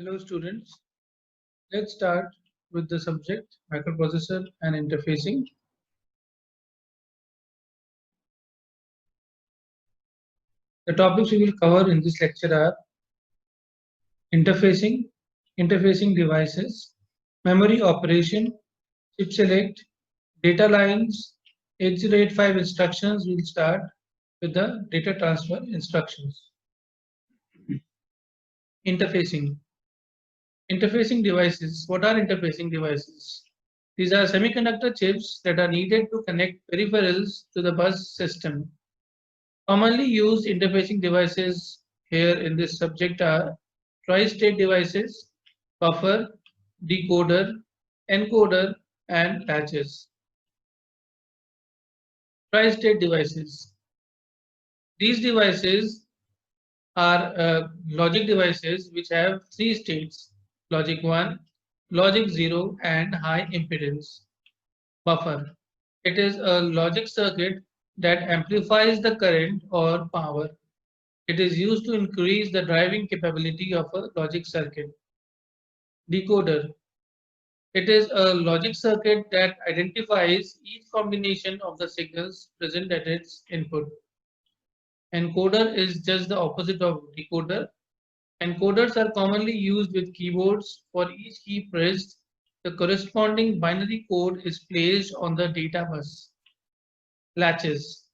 Hello students, let's start with the subject microprocessor and interfacing. The topics we will cover in this lecture are interfacing, interfacing devices, memory operation, chip select, data lines, 8085 instructions. We will start with the data transfer instructions. Interfacing. Interfacing devices. What are interfacing devices? These are semiconductor chips that are needed to connect peripherals to the bus system. Commonly used interfacing devices here in this subject are tri-state devices, buffer, decoder, encoder, and latches. Tri-state devices. These devices are logic devices which have three states: logic 1, logic 0, and high impedance. Buffer. It is a logic circuit that amplifies the current or power. It is used to increase the driving capability of a logic circuit. Decoder. It is a logic circuit that identifies each combination of the signals present at its input. Encoder is just the opposite of decoder. Encoders are commonly used with keyboards. For each key pressed, the corresponding binary code is placed on the data bus. Latches.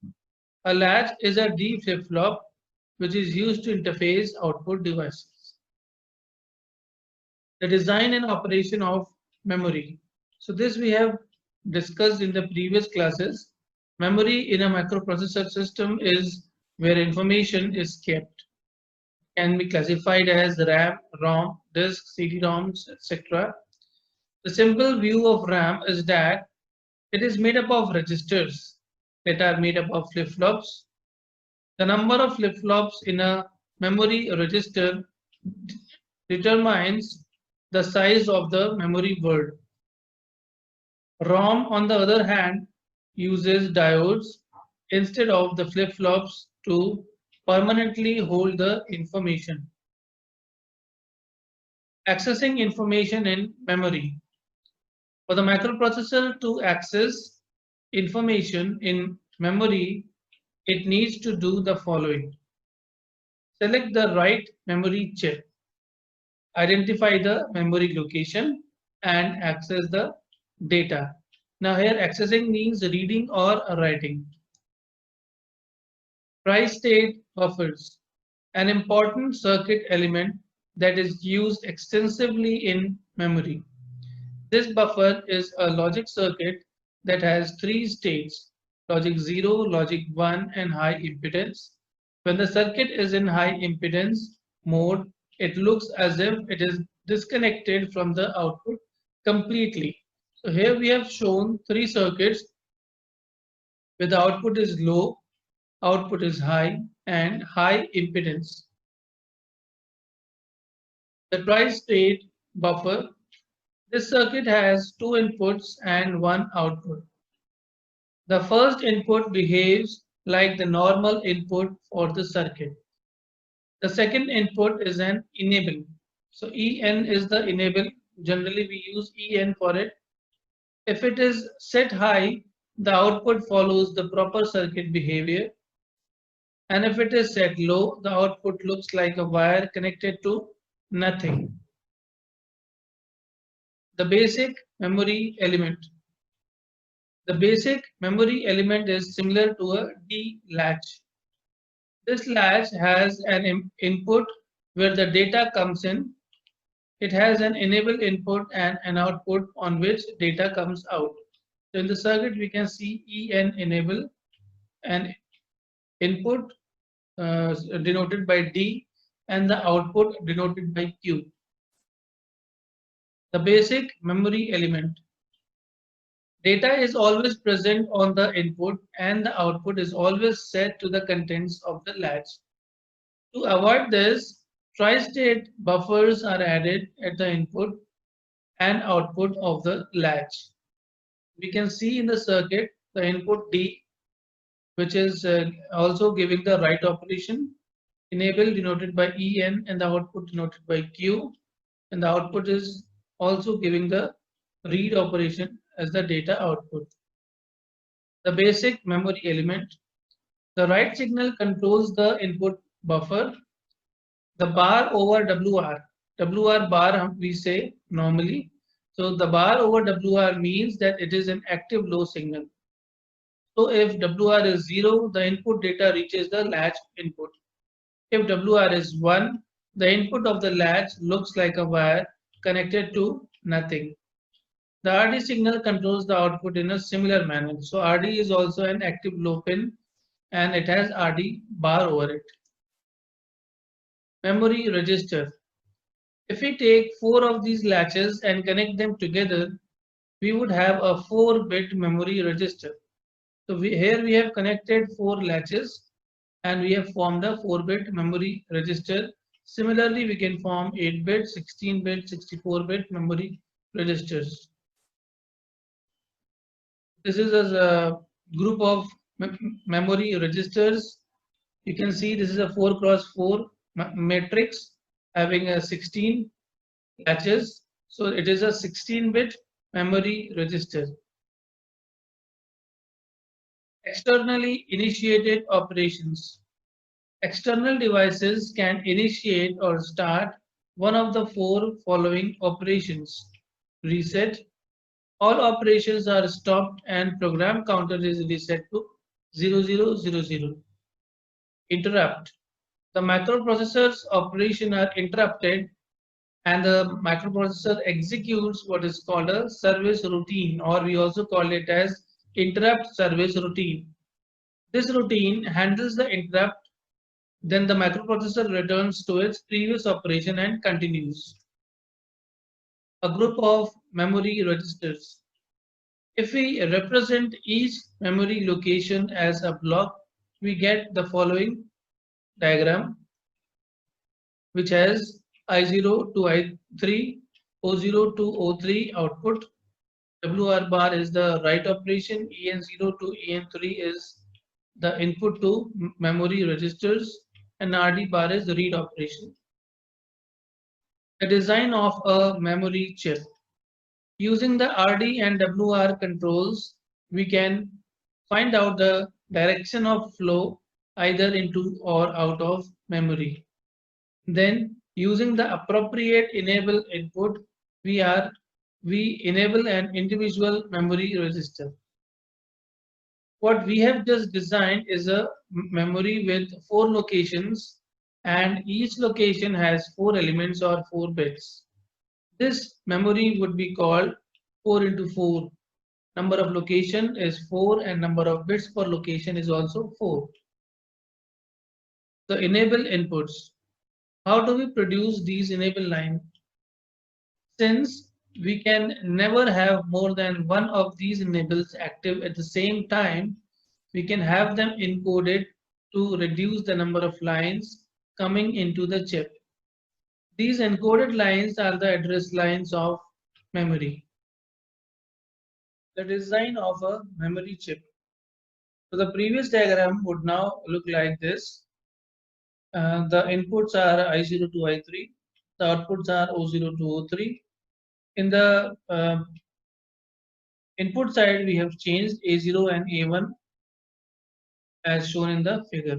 A latch is a D flip-flop which is used to interface output devices. The design and operation of memory. So this we have discussed in the previous classes. Memory in a microprocessor system is where information is kept. Can be classified as RAM, ROM, disk, CD-ROMs, etc. The simple view of RAM is that it is made up of registers that are made up of flip-flops. The number of flip-flops in a memory register determines the size of the memory word. ROM, on the other hand, uses diodes instead of the flip-flops to permanently hold the information. Accessing information in memory. For the microprocessor to access information in memory, it needs to do the following. Select the right memory chip. Identify the memory location and access the data. Now here accessing means reading or writing. Tri-state buffers, an important circuit element that is used extensively in memory. This buffer is a logic circuit that has three states: logic 0, logic 1, and high impedance. When the circuit is in high impedance mode, it looks as if it is disconnected from the output completely. So here we have shown three circuits where the output is low, output is high, and high impedance. The tri-state buffer. This circuit has two inputs and one output. The first input behaves like the normal input for the circuit. The second input is an enable. So En is the enable. Generally we use En for it. If it is set high, the output follows the proper circuit behavior. And if it is set low, the output looks like a wire connected to nothing. The basic memory element. The basic memory element is similar to a D latch. This latch has an input where the data comes in. It has an enable input and an output on which data comes out. So in the circuit we can see En enable and input denoted by D and the output denoted by Q. The basic memory element. Data is always present on the input and the output is always set to the contents of the latch. To avoid this, tri-state buffers are added at the input and output of the latch. We can see in the circuit the input D, which is also giving the write operation, enable denoted by En and the output denoted by Q. and the output is also giving the read operation as the data output. The basic memory element. The write signal controls the input buffer. The bar over WR. WR bar we say normally. So the bar over WR means that it is an active low signal. So if WR is 0, the input data reaches the latch input. If WR is 1, the input of the latch looks like a wire connected to nothing. The RD signal controls the output in a similar manner. So RD is also an active low pin and it has RD bar over it. Memory register. If we take 4 of these latches and connect them together, we would have a 4-bit memory register. So here we have connected 4 latches and we have formed a 4-bit memory register. Similarly, we can form 8-bit, 16-bit, 64-bit memory registers. This is a group of memory registers. You can see this is a 4x4 matrix having a 16 latches. So it is a 16-bit memory register. Externally initiated operations. External devices can initiate or start one of the 4 following operations. Reset. All operations are stopped and program counter is reset to 0000. Interrupt. The microprocessor's operation are interrupted and the microprocessor executes what is called a service routine, or we also call it as interrupt service routine. This routine handles the interrupt, then the microprocessor returns to its previous operation and continues. A group of memory registers. If we represent each memory location as a block, we get the following diagram, which has I0 to I3, O0 to O3 output. WR bar is the write operation, EN0 to EN3 is the input to memory registers, and RD bar is the read operation. The design of a memory chip. Using the RD and WR controls, we can find out the direction of flow either into or out of memory. Then, using the appropriate enable input, we enable an individual memory register. What we have just designed is a memory with 4 locations, and each location has 4 elements or 4 bits. This memory would be called 4 into 4. Number of location is 4 and number of bits per location is also 4. The enable inputs. How do we produce these enable lines? Since we can never have more than one of these enables active at the same time, we can have them encoded to reduce the number of lines coming into the chip. These encoded lines are the address lines of memory. The design of a memory chip. So the previous diagram would now look like this. The inputs are I0 to I3. The outputs are O0 to O3. In the input side, we have changed A0 and A1 as shown in the figure.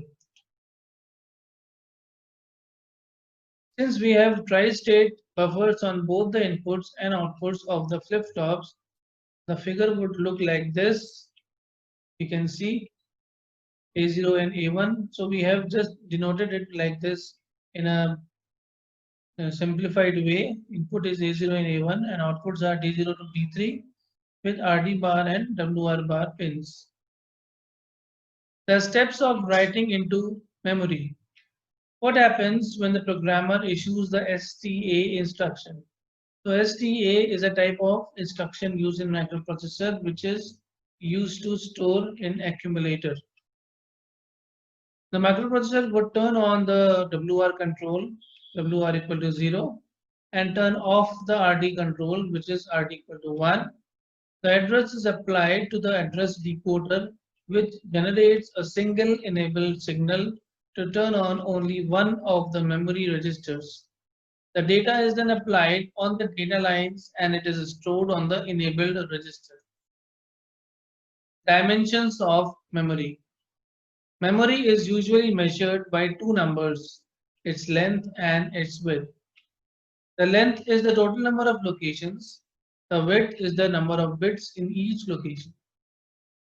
Since we have tri-state buffers on both the inputs and outputs of the flip-flops, the figure would look like this. You can see A0 and A1. So we have just denoted it like this in a simplified way. Input is A0 and A1 and outputs are D0 to D3 with RD bar and WR bar pins. The steps of writing into memory. What happens when the programmer issues the STA instruction? So STA is a type of instruction used in microprocessor which is used to store in accumulator. The microprocessor would turn on the WR control, WR equal to 0, and turn off the RD control, which is RD equal to 1. The address is applied to the address decoder, which generates a single enabled signal to turn on only one of the memory registers. The data is then applied on the data lines and it is stored on the enabled register. Dimensions of memory. Memory is usually measured by two numbers, its length and its width. The length is the total number of locations. The width is the number of bits in each location.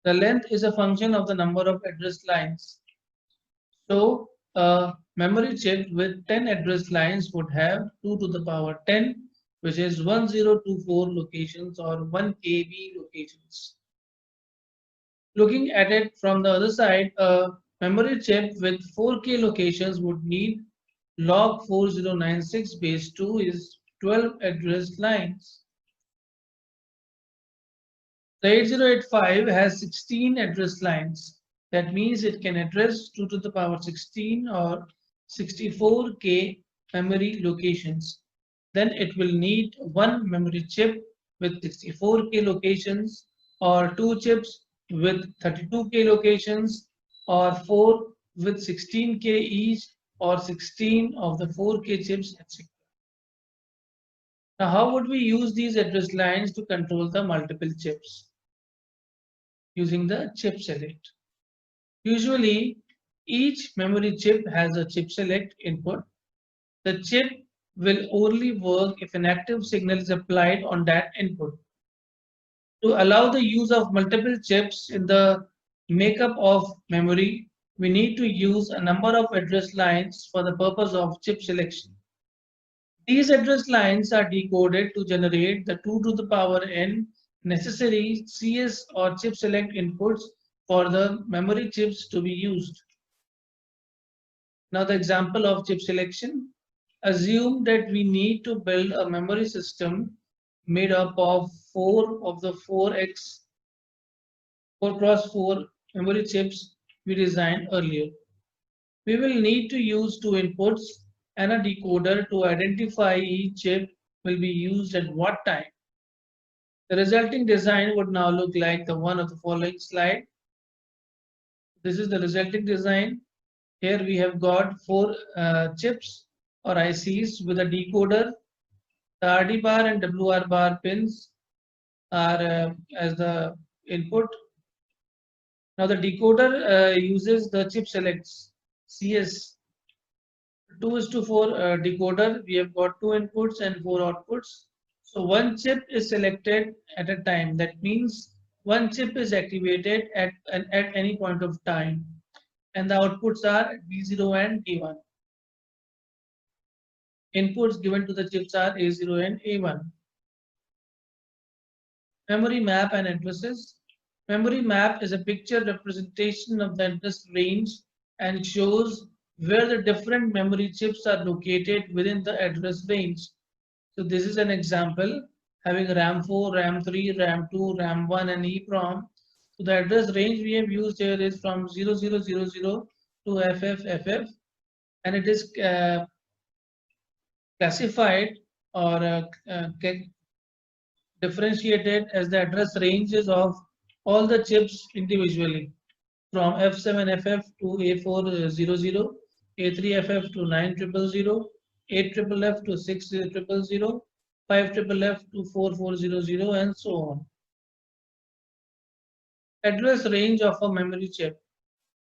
The length is a function of the number of address lines. So a memory chip with 10 address lines would have 2 to the power 10, which is 1024 locations or 1 KB locations. Looking at it from the other side, a memory chip with 4K locations would need log 4096 base 2 is 12 address lines. The 8085 has 16 address lines. That means it can address 2 to the power 16 or 64K memory locations. Then it will need one memory chip with 64K locations or two chips with 32K locations or four with 16K each or 16 of the 4K chips, etc. Now, how would we use these address lines to control the multiple chips? Using the chip select. Usually, each memory chip has a chip select input. The chip will only work if an active signal is applied on that input. To allow the use of multiple chips in the makeup of memory, we need to use a number of address lines for the purpose of chip selection. These address lines are decoded to generate the 2 to the power n necessary CS or chip select inputs for the memory chips to be used. Now the example of chip selection. Assume that we need to build a memory system made up of 4 of the 4x4 memory chips we designed earlier. We will need to use two inputs and a decoder to identify each chip will be used at what time. The resulting design would now look like the one of the following slide. This is the resulting design. Here we have got four chips or ICs with a decoder. The RD bar and WR bar pins are as the input. Now the decoder uses the chip selects CS 2:4 decoder. We have got two inputs and four outputs. So one chip is selected at a time. That means one chip is activated at any point of time. And the outputs are D0 and D1. Inputs given to the chips are A0 and A1. Memory map and addresses. Memory map is a picture representation of the address range and shows where the different memory chips are located within the address range. So this is an example having RAM 4, RAM 3, RAM 2, RAM 1 and EEPROM. So the address range we have used here is from 0000 to FFFF and it is classified or differentiated as the address ranges of all the chips individually from F7FF to A400, A3FF to 9000, 8FFF to 6000, 5FFF to 4400 and so on. Address range of a memory chip.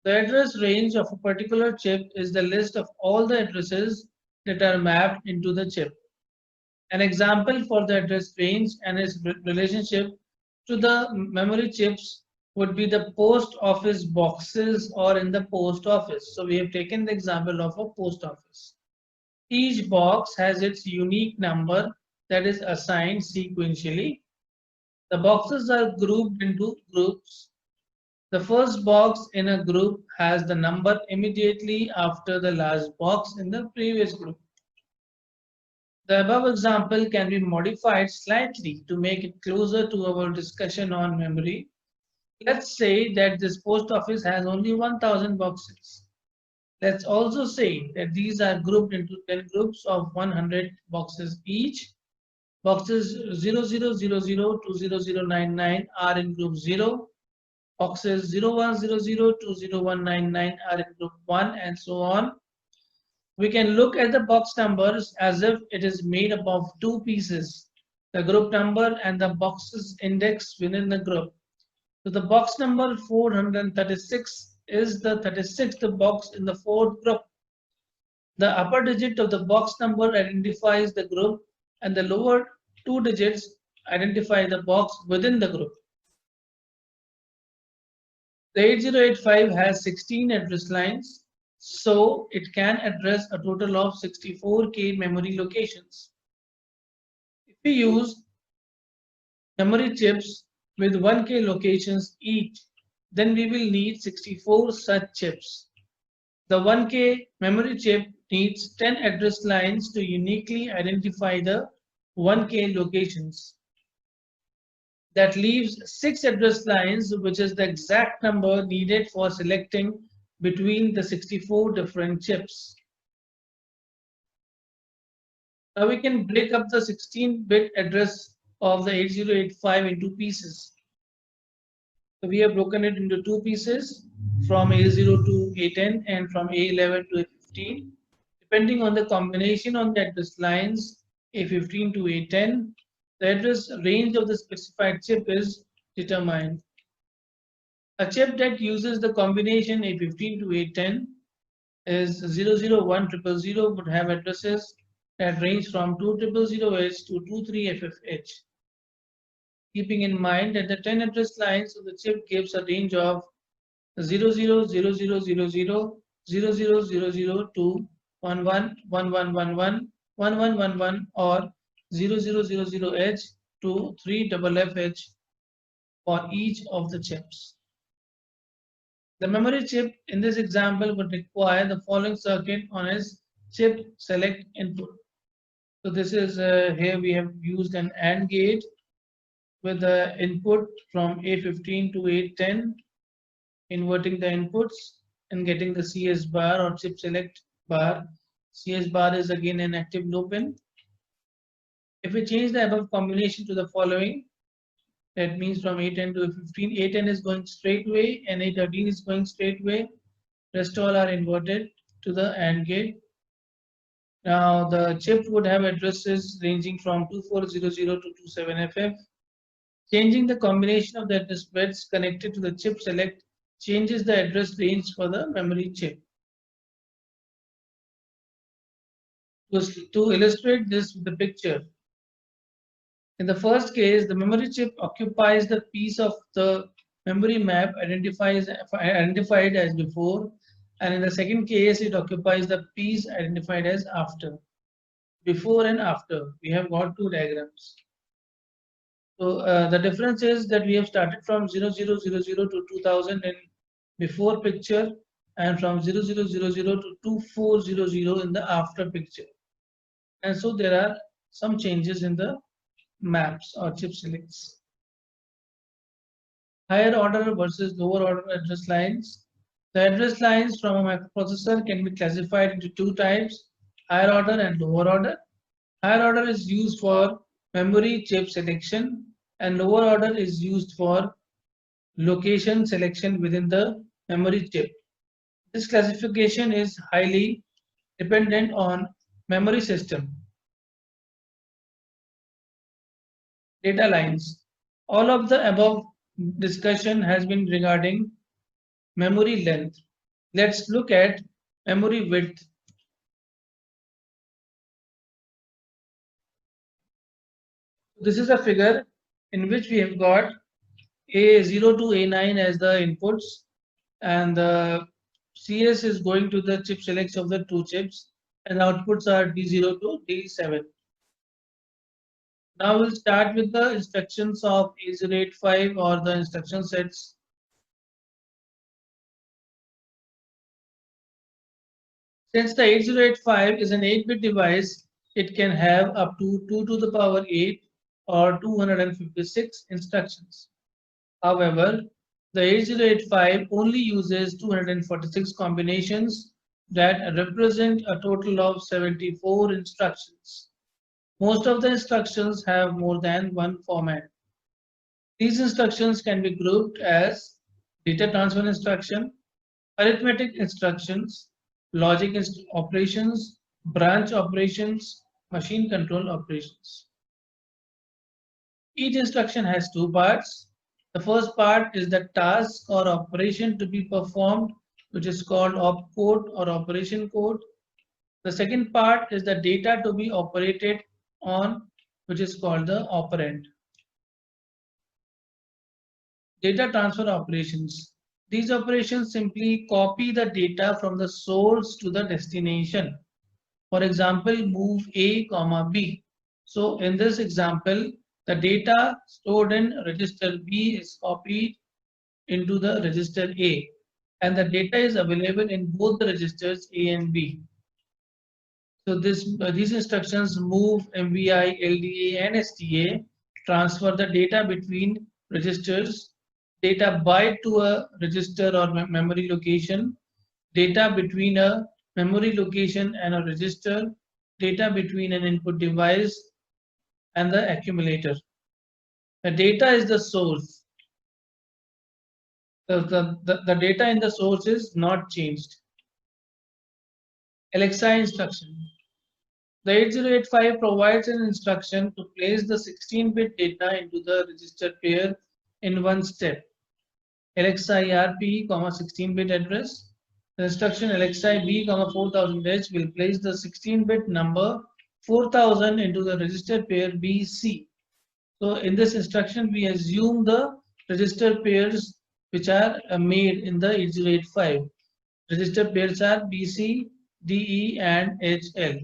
The address range of a particular chip is the list of all the addresses that are mapped into the chip. An example for the address range and its relationship to the memory chips would be the post office boxes or in the post office. So we have taken the example of a post office. Each box has its unique number that is assigned sequentially. The boxes are grouped into groups. The first box in a group has the number immediately after the last box in the previous group. The above example can be modified slightly to make it closer to our discussion on memory. Let's say that this post office has only 1000 boxes. Let's also say that these are grouped into 10 groups of 100 boxes each. Boxes 0000 to 0099 are in group 0. Boxes 0100 to 0199 are in group 1 and so on. We can look at the box numbers as if it is made up of two pieces, the group number and the box's index within the group. So the box number 436 is the 36th box in the fourth group. The upper digit of the box number identifies the group and the lower two digits identify the box within the group. The 8085 has 16 address lines, so it can address a total of 64K memory locations. If we use memory chips with 1K locations each, then we will need 64 such chips. The 1K memory chip needs 10 address lines to uniquely identify the 1K locations. That leaves 6 address lines, which is the exact number needed for selecting between the 64 different chips. Now we can break up the 16-bit address of the 8085 into pieces. So we have broken it into two pieces, from A0 to A10 and from A11 to A15. Depending on the combination on the address lines A15 to A10, the address range of the specified chip is determined. A chip that uses the combination A15 to A10 is 001000 would have addresses that range from 2000H to 23FFH. Keeping in mind that the 10 address lines of the chip gives a range of 000000 0000 to 111111 1111 or 0000H to 3FFH for each of the chips. The memory chip in this example would require the following circuit on its chip select input. So this is here we have used an AND gate with the input from A15 to A10, inverting the inputs and getting the CS bar or chip select bar. CS bar is again an active low pin. If we change the above combination to the following, that means from A10 to A15, A10 is going straight way and A13 is going straight way. Rest all are inverted to the AND gate. Now the chip would have addresses ranging from 2400 to 27FF. Changing the combination of the address bits connected to the chip select changes the address range for the memory chip. To illustrate this with the picture, in the first case, the memory chip occupies the piece of the memory map identified as before, and in the second case, it occupies the piece identified as after. Before and after, we have got two diagrams. So the difference is that we have started from 0000 to 2000 in before picture and from 0000 to 2400 in the after picture. And so there are some changes in the maps or chip selects. Higher order versus lower order address lines. The address lines from a microprocessor can be classified into two types, higher order and lower order. Higher order is used for memory chip selection and lower order is used for location selection within the memory chip. This classification is highly dependent on memory system. Data lines. All of the above discussion has been regarding memory length. Let's look at memory width. This is a figure in which we have got A0 to A9 as the inputs, and the CS is going to the chip selects of the two chips, and outputs are D0 to D7. Now we'll start with the instructions of A085 or the instruction sets. Since the 8085 is an 8-bit device, it can have up to 2 to the power 8 or 256 instructions. However, the 8085 only uses 246 combinations that represent a total of 74 instructions. Most of the instructions have more than one format. These instructions can be grouped as data transfer instruction, arithmetic instructions, logic operations, branch operations, machine control operations. Each instruction has two parts. The first part is the task or operation to be performed, which is called opcode or operation code. The second part is the data to be operated on, which is called the operand. Data transfer operations. These operations simply copy the data from the source to the destination. For example, move A, B. So in this example, the data stored in register B is copied into the register A, and the data is available in both the registers A and B. So these instructions move, MVI, LDA, and STA transfer the data between registers, data byte to a register or memory location, data between a memory location and a register, data between an input device and the accumulator. The data is the source. The data in the source is not changed. LXI instruction. The 8085 provides an instruction to place the 16-bit data into the register pair in one step. LXI-RP, 16-bit address. The instruction LXI-B, 4000H will place the 16-bit number 4000 into the register pair BC. So in this instruction, we assume the register pairs which are made in the 8085. Register pairs are BC, DE, and HL.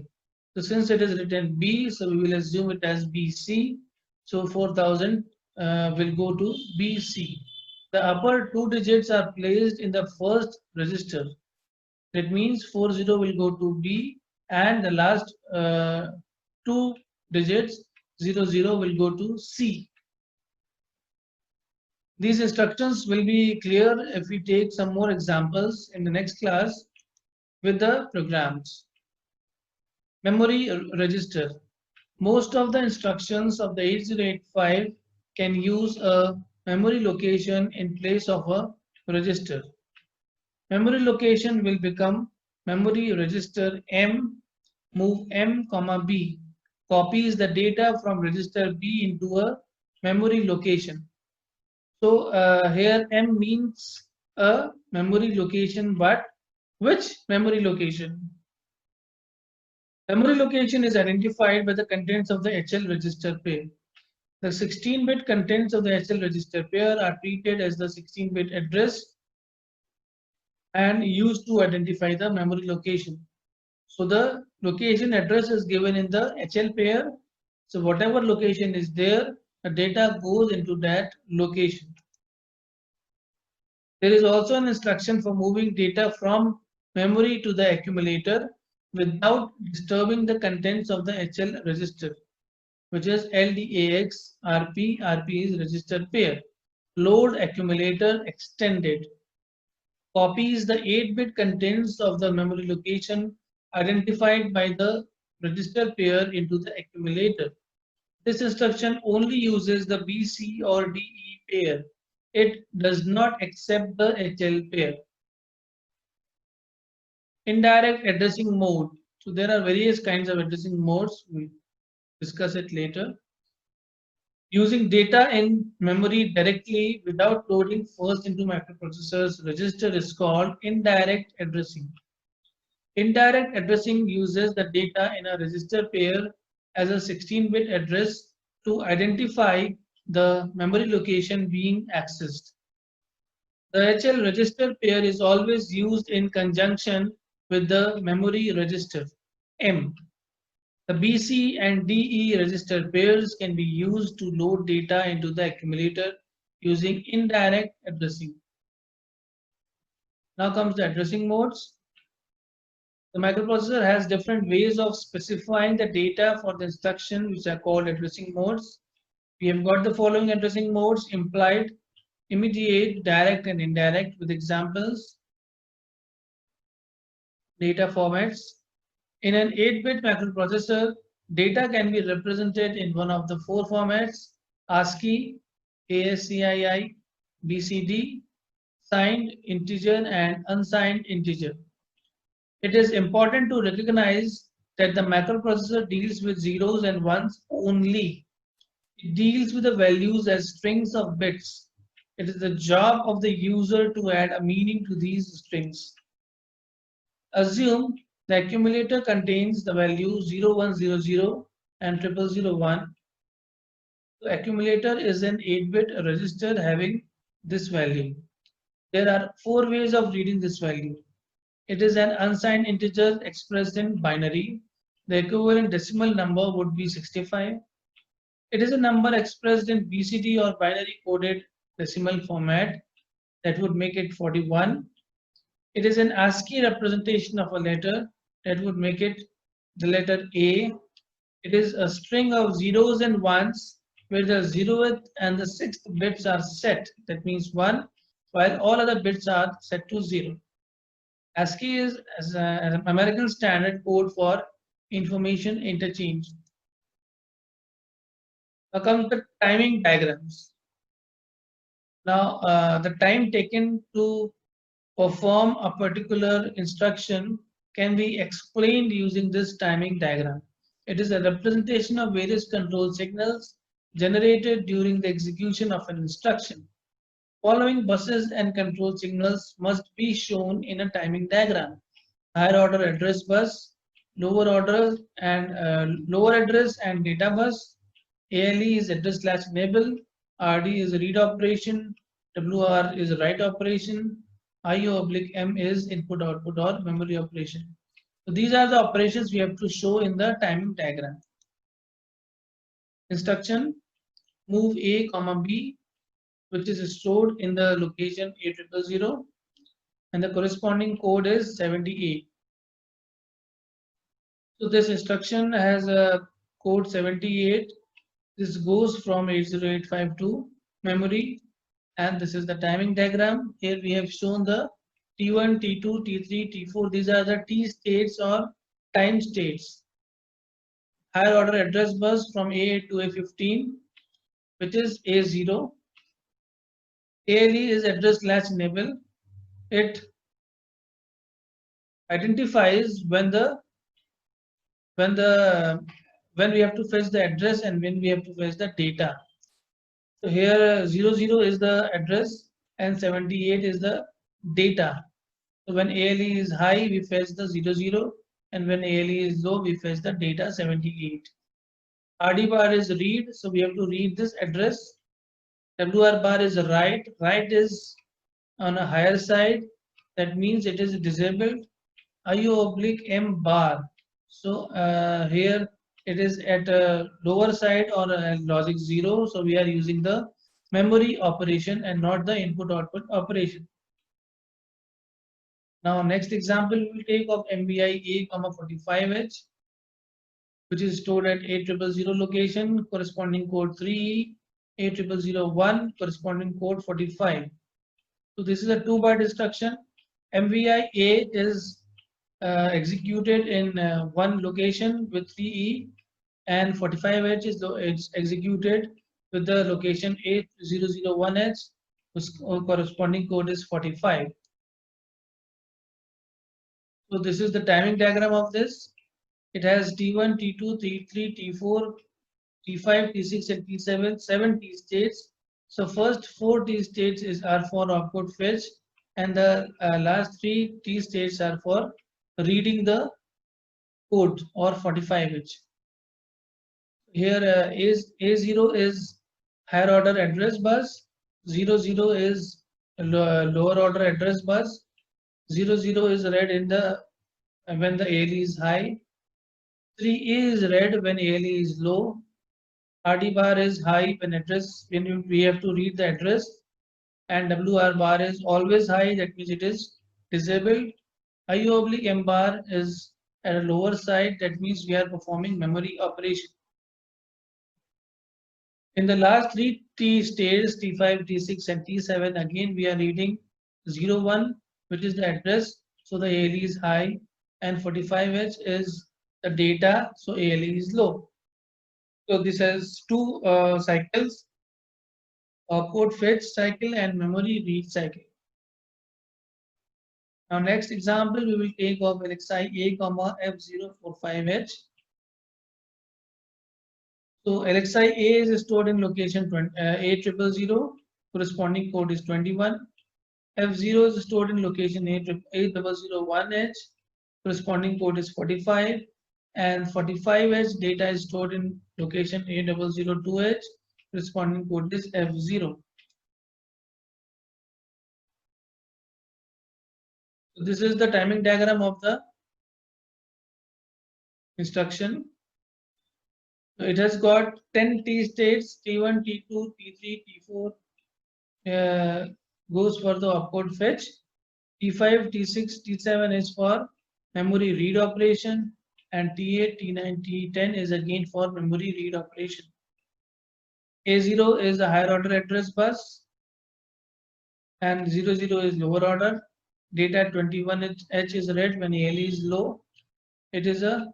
So since it is written B, so we will assume it as BC. So 4000 will go to BC. The upper two digits are placed in the first register. That means 40 will go to B, and the last two digits 00 will go to C. These instructions will be clear if we take some more examples in the next class with the programs. Memory register. Most of the instructions of the 8085 can use a memory location in place of a register. Memory location will become memory register M. Move M, B copies the data from register B into a memory location. So here M means a memory location, but which memory location? Memory location is identified by the contents of the HL register pair. The 16-bit contents of the HL register pair are treated as the 16-bit address and used to identify the memory location. So the location address is given in the HL pair. So whatever location is there, the data goes into that location. There is also an instruction for moving data from memory to the accumulator without disturbing the contents of the HL register, which is LDAX RP. RP is register pair. Load accumulator extended copies the 8-bit contents of the memory location identified by the register pair into the accumulator. This instruction only uses the BC or DE pair. It does not accept the HL pair. Indirect addressing mode. So there are various kinds of addressing modes. We'll discuss it later. Using data in memory directly without loading first into microprocessor's register is called indirect addressing. Indirect addressing uses the data in a register pair as a 16-bit address to identify the memory location being accessed. The HL register pair is always used in conjunction with the memory register M. The BC and DE register pairs can be used to load data into the accumulator using indirect addressing. Now comes the addressing modes. The microprocessor has different ways of specifying the data for the instruction, which are called addressing modes. We have got the following addressing modes: implied, immediate, direct, and indirect, with examples. Data formats. In an 8-bit microprocessor, data can be represented in one of the 4 formats: ASCII, ASCII, BCD, signed integer, and unsigned integer. It is important to recognize that the microprocessor deals with zeros and ones only. It deals with the values as strings of bits. It is the job of the user to add a meaning to these strings. Assume the accumulator contains the value 0100 and 0001. The accumulator is an 8-bit register having this value. There are 4 ways of reading this value. It is an unsigned integer expressed in binary. The equivalent decimal number would be 65. It is a number expressed in BCD or binary coded decimal format that would make it 41. It is an ASCII representation of a letter that would make it the letter A. It is a string of zeros and ones where the 0th and the 6th bits are set, that means 1, while all other bits are set to 0. ASCII is an American standard code for information interchange. Now comes the timing diagrams. Now the time taken to perform a particular instruction can be explained using this timing diagram. It is a representation of various control signals generated during the execution of an instruction. Following buses and control signals must be shown in a timing diagram. Higher order address bus, lower order and lower address and data bus. ALE is address latch enable, RD is read operation, WR is write operation, IO/M is input output or memory operation. So these are the operations we have to show in the timing diagram. Instruction move A, B, which is stored in the location 8000 and the corresponding code is 78. So this instruction has a code 78. This goes from 80852 to memory, and this is the timing diagram. Here we have shown the T1, T2, T3, T4. These are the T states or time states. Higher order address bus from A8 to A15, which is A0. ALE is address latch enable. It identifies when we have to fetch the address and when we have to fetch the data. So here 00 is the address and 78 is the data. So when ALE is high, we fetch the 00, and when ALE is low, we fetch the data 78. RD bar is read, so we have to read this address. WR bar is write. Write is on a higher side, that means it is disabled. IO/M bar. So here it is at a lower side or a logic 0. So we are using the memory operation and not the input output operation. Now next example we will take of MVI A,45H, which is stored at 8000 location, corresponding code 3, 8001, corresponding code 45. So this is a 2-byte instruction. MVI A is executed in one location with 3E, and 45H is executed with the location 8001H, whose corresponding code is 45. So this is the timing diagram of this. It has T1, T2, T3, T4, T5, T6 and T7, 7 T states. So first 4 T states are for output fetch, and the last 3 T states are for reading the code or 45H. Here A0 is higher order address bus, 00 is lower order address bus, 00 is read in the when the ALE is high, 3E is read when ALE is low, RD bar is high when we have to read the address, and WR bar is always high, that means it is disabled. IO/M bar is at a lower side, that means we are performing memory operation. In the last 3 T states, T5, T6 and T7, again we are reading 01, which is the address, so the ALE is high, and 45H is the data, so ALE is low. So this has 2 cycles, code fetch cycle and memory read cycle. Now next example we will take of LXI A, F045H. So LXI A is stored in location A000, corresponding code is 21. F0 is stored in location A001H, corresponding code is 45, and 45H data is stored in location A002H, corresponding code is F0. So this is the timing diagram of the instruction. So it has got 10 T states, T1, T2, T3, T4 goes for the opcode fetch. T5, T6, T7 is for memory read operation, and T8, T9, T10 is again for memory read operation. A0 is a higher order address bus, and 00 is lower order. Data 21H is read when ALE is low. It is a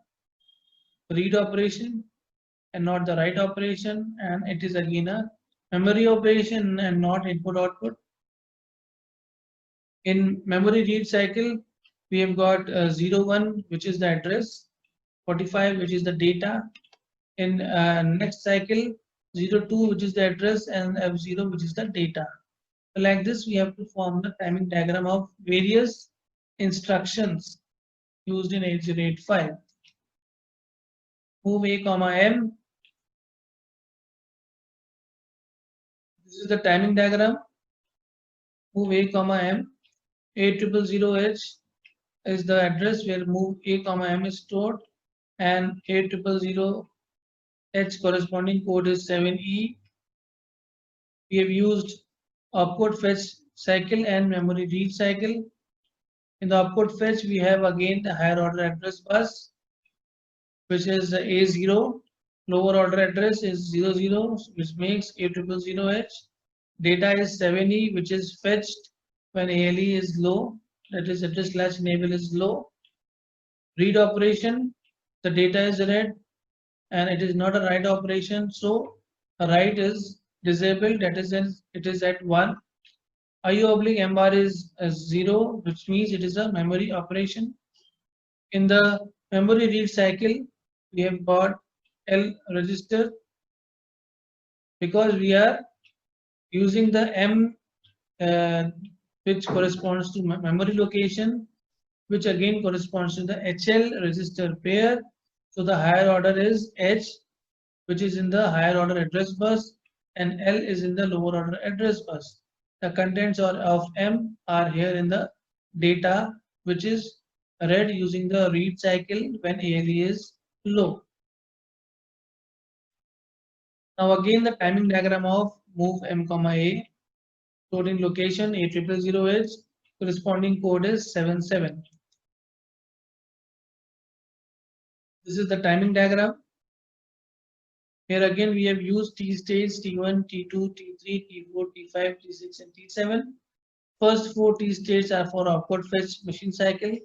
read operation and not the write operation, and it is again a memory operation and not input output. In memory read cycle, we have got 01, which is the address, 45, which is the data. In next cycle, 02, which is the address, and F0, which is the data. So like this, we have to form the timing diagram of various instructions used in 8085. Move A, M. This is the timing diagram. Move A, M. A000H is the address where move A, M is stored, and A000H corresponding code is 7E. We have used opcode fetch cycle and memory read cycle. In the opcode fetch, we have again the higher order address bus, which is the A0. Lower order address is 00, which makes A000H. Data is 7E, which is fetched when ALE is low, that is address latch enable is low. Read operation, the data is read and it is not a write operation, so a write is disabled, that is it is at 1. IO oblique M bar is 0, which means it is a memory operation. In the memory read cycle, we have got L register because we are using the M which corresponds to memory location, which again corresponds to the HL register pair. So the higher order is H, which is in the higher order address bus, and L is in the lower order address bus. The contents of M are here in the data, which is read using the read cycle when ALE is low. Now again the timing diagram of move M, A, stored in location A000H, corresponding code is 77. This is the timing diagram. Here again we have used T states T1, T2, T3, T4, T5, T6 and T7. First 4 T states are for opcode fetch machine cycle,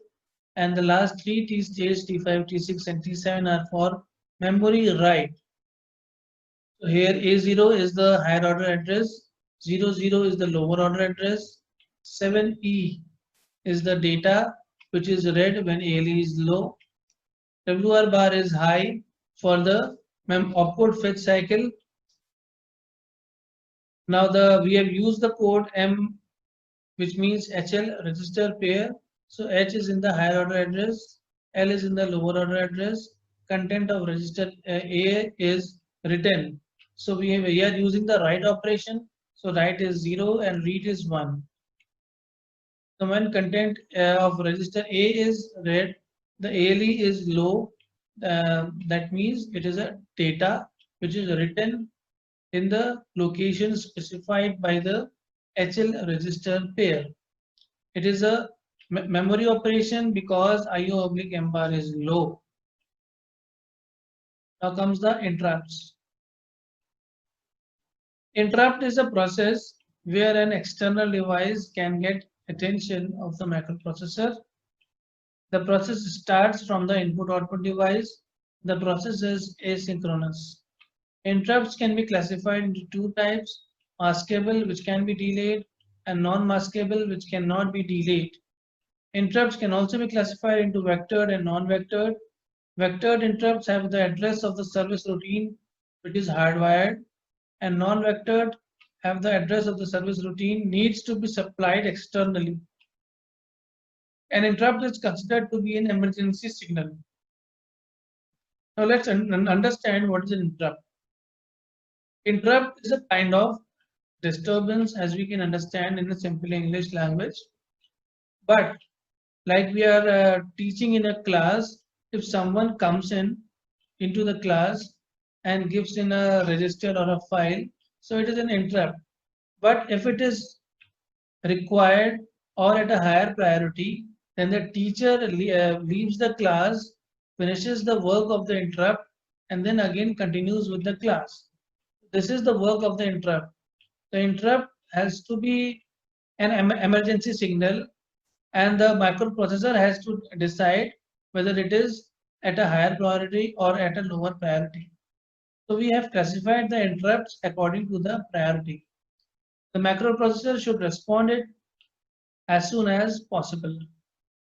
and the last 3 T states T5, T6 and T7 are for memory write. So here A0 is the higher order address, 00 is the lower order address, 7E is the data which is read when ALE is low. WR bar is high for the opcode fetch cycle. Now we have used the code M, which means HL register pair. So H is in the higher order address, L is in the lower order address. Content of register A is written. So we are using the write operation. So write is 0 and read is 1. So when content of register A is read, the ALE is low. That means it is a data which is written in the location specified by the HL register pair. It is a memory operation because IO oblique M bar is low. Now comes the interrupts. Interrupt is a process where an external device can get attention of the microprocessor. The process starts from the input output device. The process is asynchronous. Interrupts can be classified into two types: maskable, which can be delayed, and non-maskable, which cannot be delayed. Interrupts can also be classified into vectored and non-vectored. Vectored interrupts have the address of the service routine, which is hardwired, and non-vectored have the address of the service routine needs to be supplied externally. An interrupt is considered to be an emergency signal. Now let's understand what is an interrupt. Interrupt is a kind of disturbance, as we can understand in a simple English language. But like we are teaching in a class, if someone comes into the class and gives in a register or a file, so it is an interrupt. But if it is required or at a higher priority, then the teacher leaves the class, finishes the work of the interrupt, and then again continues with the class. This is the work of the interrupt. The interrupt has to be an emergency signal, and the microprocessor has to decide whether it is at a higher priority or at a lower priority. So we have classified the interrupts according to the priority. The microprocessor should respond it as soon as possible.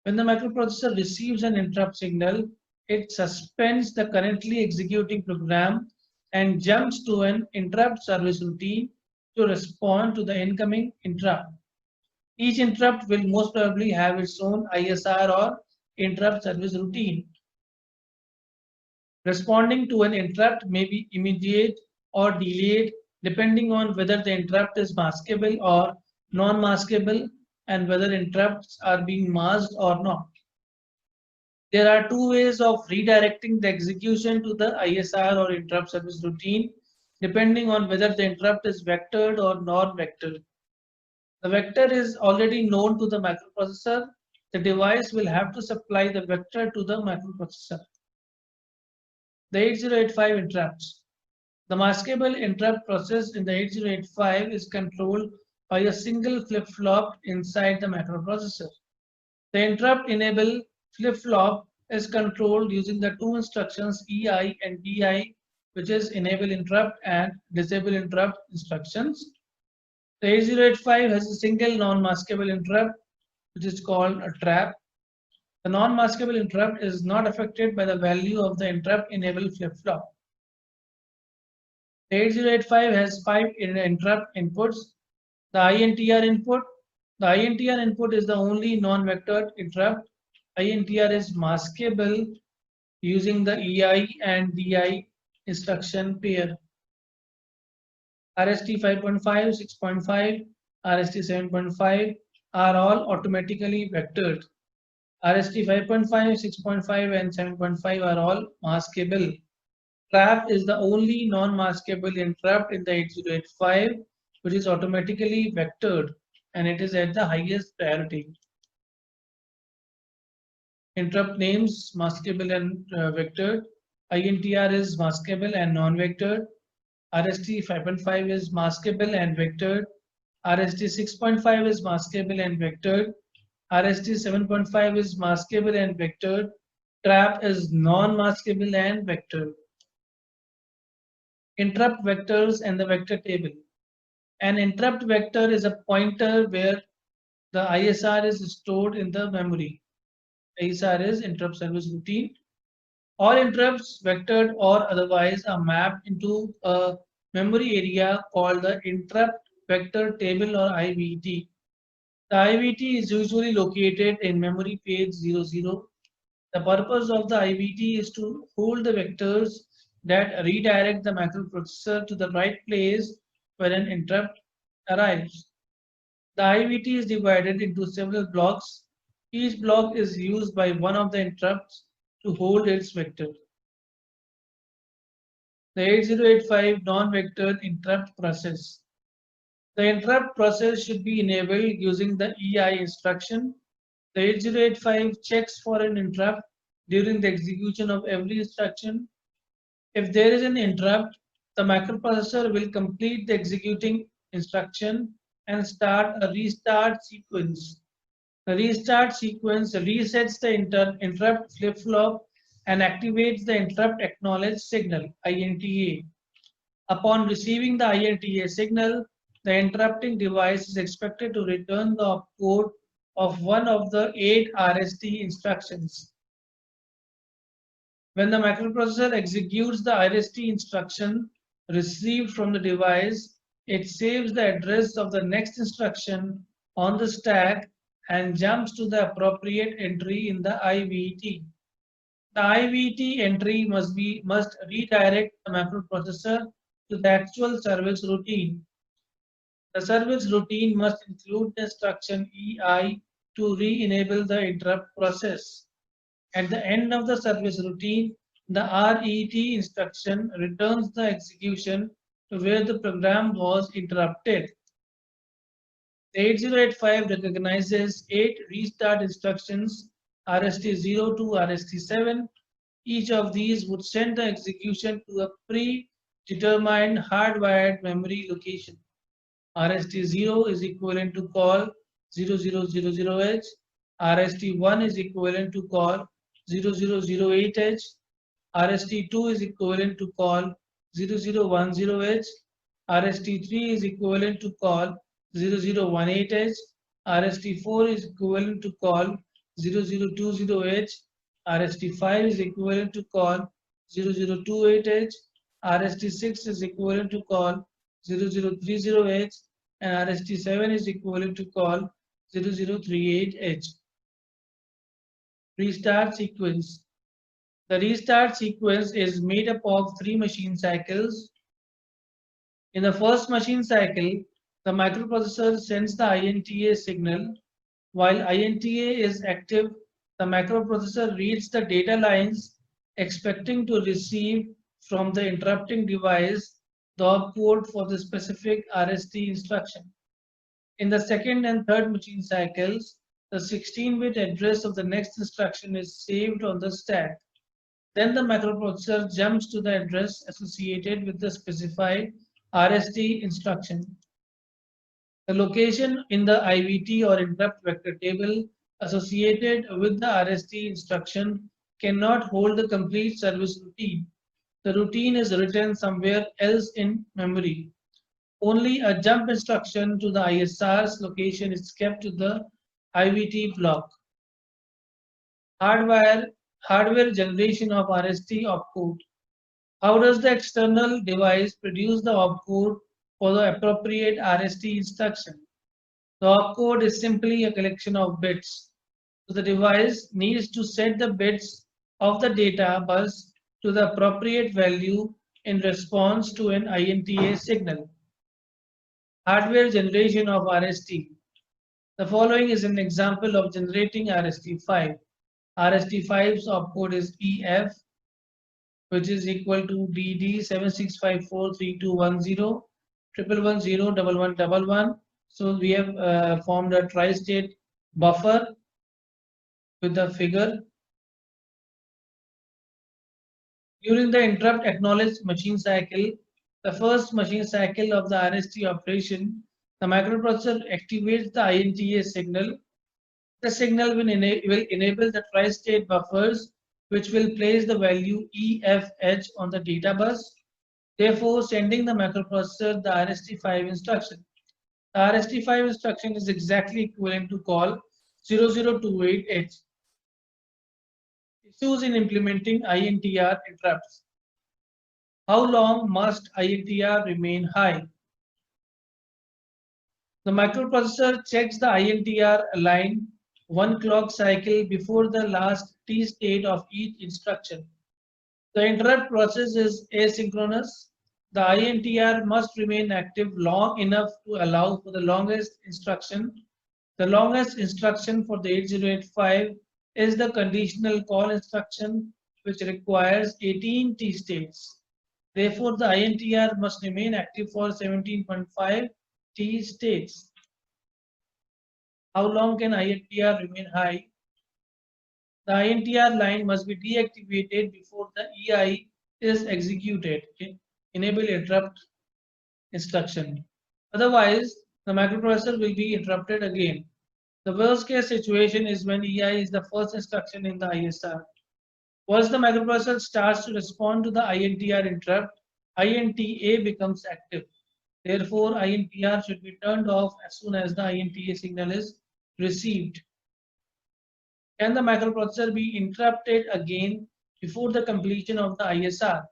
When the microprocessor receives an interrupt signal, it suspends the currently executing program and jumps to an interrupt service routine to respond to the incoming interrupt. Each interrupt will most probably have its own ISR or interrupt service routine. Responding to an interrupt may be immediate or delayed depending on whether the interrupt is maskable or non-maskable and whether interrupts are being masked or not. There are two ways of redirecting the execution to the ISR or interrupt service routine depending on whether the interrupt is vectored or non-vectored. The vector is already known to the microprocessor. The device will have to supply the vector to the microprocessor. The 8085 interrupts. The maskable interrupt process in the 8085 is controlled by a single flip-flop inside the microprocessor. The interrupt enable flip-flop is controlled using the two instructions EI and DI, which is enable interrupt and disable interrupt instructions. The 8085 has a single non-maskable interrupt, which is called a trap. The non-maskable interrupt is not affected by the value of the interrupt enable flip-flop. The 8085 has 5 interrupt inputs. The INTR input. The INTR input is the only non-vectored interrupt. INTR is maskable using the EI and DI instruction pair. RST 5.5, 6.5, RST 7.5 are all automatically vectored. RST 5.5, 6.5 and 7.5 are all maskable. Trap is the only non-maskable interrupt in the 8085 which is automatically vectored and it is at the highest priority. Interrupt names maskable and vectored. INTR is maskable and non-vectored. RST 5.5 is maskable and vectored. RST 6.5 is maskable and vectored. RST 7.5 is maskable and vectored. Trap is non-maskable and vectored. Interrupt vectors and the vector table. An interrupt vector is a pointer where the ISR is stored in the memory. ISR is interrupt service routine. All interrupts, vectored or otherwise, are mapped into a memory area called the interrupt vector table or IVT. The IVT is usually located in memory page 00. The purpose of the IVT is to hold the vectors that redirect the microprocessor to the right place when an interrupt arrives. The IVT is divided into several blocks. Each block is used by one of the interrupts to hold its vector. The 8085 non-vectored interrupt process. The interrupt process should be enabled using the EI instruction. The 8085 checks for an interrupt during the execution of every instruction. If there is an interrupt, the microprocessor will complete the executing instruction and start a restart sequence. The restart sequence resets the interrupt flip-flop and activates the interrupt acknowledge signal INTA. Upon receiving the INTA signal, the interrupting device is expected to return the opcode of one of the 8 RST instructions. When the microprocessor executes the RST instruction received from the device, it saves the address of the next instruction on the stack and jumps to the appropriate entry in the IVT. The IVT entry must redirect the microprocessor to the actual service routine. The service routine must include the instruction EI to re-enable the interrupt process. At the end of the service routine, the RET instruction returns the execution to where the program was interrupted. The 8085 recognizes 8 restart instructions RST0 to RST7. Each of these would send the execution to a predetermined hardwired memory location. RST0 is equivalent to call 0000H. RST1 is equivalent to call 0008H. RST2 is equivalent to call 0010H. RST3 is equivalent to call 0018H. RST4 is equivalent to call 0020H. RST5 is equivalent to call 0028H. RST6 is equivalent to call 0030H, and RST7 is equivalent to call 0038H. Restart sequence. The restart sequence is made up of 3 machine cycles. In the first machine cycle, the microprocessor sends the INTA signal. While INTA is active, the microprocessor reads the data lines expecting to receive from the interrupting device the opcode for the specific RST instruction. In the second and third machine cycles, the 16-bit address of the next instruction is saved on the stack. Then the microprocessor jumps to the address associated with the specified RST instruction. The location in the IVT or interrupt vector table associated with the RST instruction cannot hold the complete service routine. The routine is written somewhere else in memory. Only a jump instruction to the ISR's location is kept to the IVT block. Hardware generation of RST opcode. How does the external device produce the opcode for the appropriate RST instruction? The opcode is simply a collection of bits. So the device needs to set the bits of the data bus to the appropriate value in response to an INTA signal. Hardware generation of RST. The following is an example of generating RST5. RST5's opcode is EF, which is equal to DD 76543210 1111111. So we have formed a tri-state buffer with the figure. During the interrupt acknowledged machine cycle, the first machine cycle of the RST operation, the microprocessor activates the INTA signal. The signal will enable the tri-state buffers, which will place the value EFH on the data bus, therefore sending the microprocessor the RST5 instruction. The RST5 instruction is exactly equivalent to call 0028H. Issues in implementing INTR interrupts. How long must INTR remain high? The microprocessor checks the INTR line 1 clock cycle before the last T state of each instruction. The interrupt process is asynchronous. The INTR must remain active long enough to allow for the longest instruction. The longest instruction for the 8085 is the conditional call instruction, which requires 18 T states. Therefore, the INTR must remain active for 17.5 T states. How long can INTR remain high? The INTR line must be deactivated before the EI is executed. Enable interrupt instruction. Otherwise, the microprocessor will be interrupted again. The worst case situation is when EI is the first instruction in the ISR. Once the microprocessor starts to respond to the INTR interrupt, INTA becomes active. Therefore, INTR should be turned off as soon as the INTA signal is received. Can the microprocessor be interrupted again before the completion of the ISR?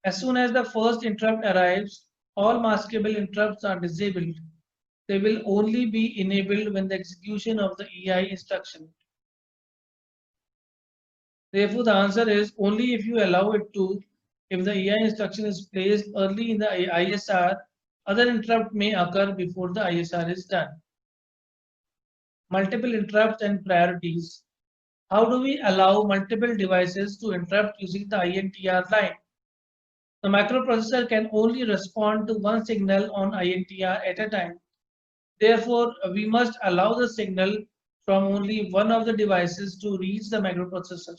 As soon as the first interrupt arrives, all maskable interrupts are disabled. They will only be enabled when the execution of the EI instruction. Therefore, the answer is only if you allow it to. If the EI instruction is placed early in the ISR, other interrupt may occur before the ISR is done. Multiple interrupts and priorities. How do we allow multiple devices to interrupt using the INTR line? The microprocessor can only respond to one signal on INTR at a time. Therefore, we must allow the signal from only one of the devices to reach the microprocessor.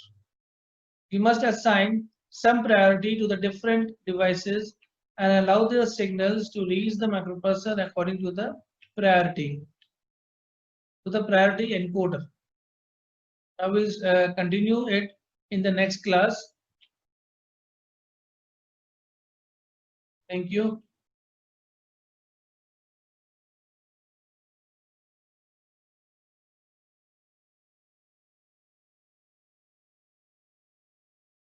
We must assign some priority to the different devices and allow the signals to reach the microprocessor according to the priority encoder. I will continue it in the next class. Thank you.